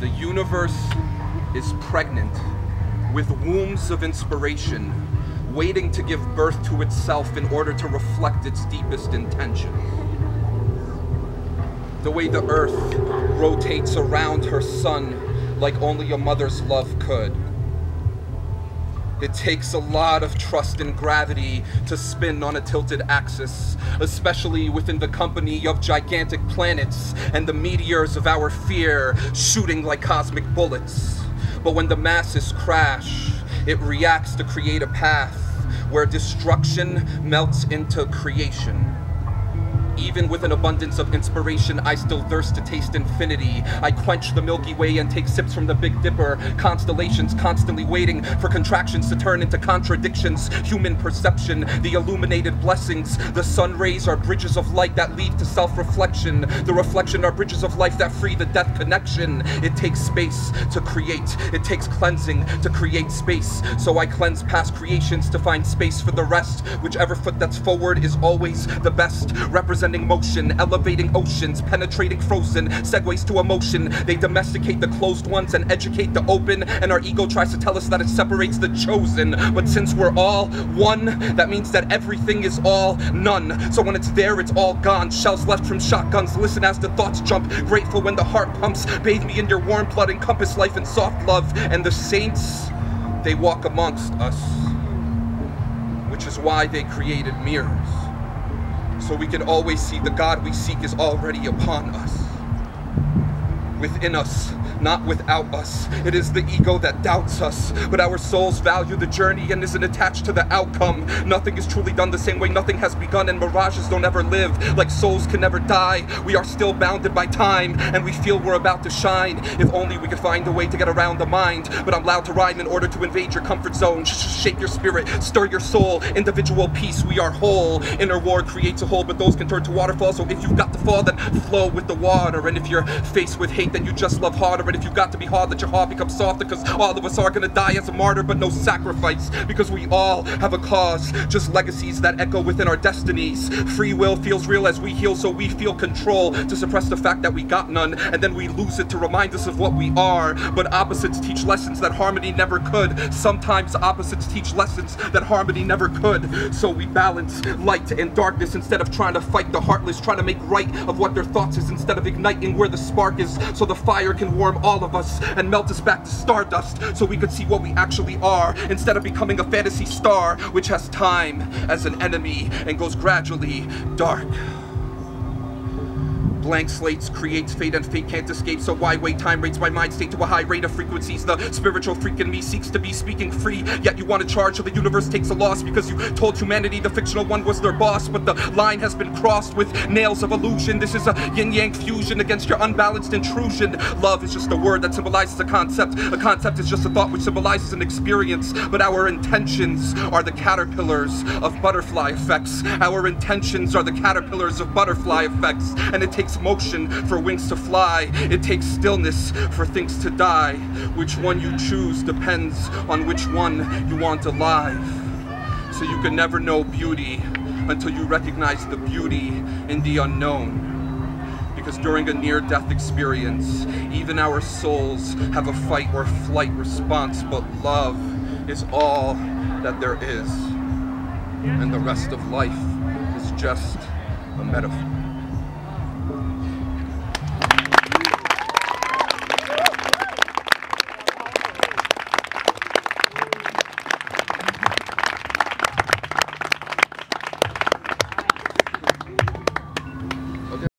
The universe is pregnant with wombs of inspiration, waiting to give birth to itself in order to reflect its deepest intentions. The way the earth rotates around her sun like only a mother's love could. It takes a lot of trust in gravity to spin on a tilted axis, especially within the company of gigantic planets and the meteors of our fear shooting like cosmic bullets. But when the masses crash, it reacts to create a path where destruction melts into creation. Even with an abundance of inspiration, I still thirst to taste infinity. I quench the Milky Way and take sips from the Big Dipper. Constellations constantly waiting for contractions to turn into contradictions. Human perception, the illuminated blessings. The sun rays are bridges of light that lead to self-reflection. The reflection are bridges of life that free the death connection. It takes space to create. It takes cleansing to create space. So I cleanse past creations to find space for the rest. Whichever foot that's forward is always the best. Representing motion, elevating oceans, penetrating frozen, segues to emotion. They domesticate the closed ones and educate the open, and our ego tries to tell us that it separates the chosen. But since we're all one, that means that everything is all none. So when it's there, it's all gone. Shells left from shotguns, listen as the thoughts jump. Grateful when the heart pumps. Bathe me in your warm blood, encompass life in soft love. And the saints, they walk amongst us, which is why they created mirrors. So we can always see the God we seek is already upon us. Within us, not without us. It is the ego that doubts us, but our souls value the journey and isn't attached to the outcome. Nothing is truly done the same way nothing has begun, and mirages don't ever live. Like souls can never die, we are still bounded by time, and we feel we're about to shine. If only we could find a way to get around the mind. But I'm loud to rhyme in order to invade your comfort zone. Shake your spirit, stir your soul. Individual peace, we are whole. Inner war creates a hole, but those can turn to waterfalls. So if you've got to fall, then flow with the water. And if you're faced with hate, then you just love harder. And if you've got to be hard, let your heart become softer, because all of us are gonna die as a martyr, but no sacrifice, because we all have a cause, just legacies that echo within our destinies. Free will feels real as we heal, so we feel control to suppress the fact that we got none, and then we lose it to remind us of what we are. But opposites teach lessons that harmony never could. Sometimes opposites teach lessons that harmony never could. So we balance light and darkness instead of trying to fight the heartless, trying to make right of what their thoughts is instead of igniting where the spark is, so the fire can warm all of us and melt us back to stardust, so we could see what we actually are instead of becoming a fantasy star which has time as an enemy and goes gradually dark. Blank slates creates fate, and fate can't escape, so why wait? Time rates my mind state to a high rate of frequencies. The spiritual freak in me seeks to be speaking free, yet you want to charge, so the universe takes a loss because you told humanity the fictional one was their boss. But the line has been crossed with nails of illusion. This is a yin-yang fusion against your unbalanced intrusion. Love is just a word that symbolizes a concept. A concept is just a thought which symbolizes an experience. But our intentions are the caterpillars of butterfly effects. Our intentions are the caterpillars of butterfly effects. And it takes motion for wings to fly. It takes stillness for things to die. Which one you choose depends on which one you want alive. So you can never know beauty until you recognize the beauty in the unknown. Because during a near-death experience, even our souls have a fight or flight response, but love is all that there is. And the rest of life is just a metaphor.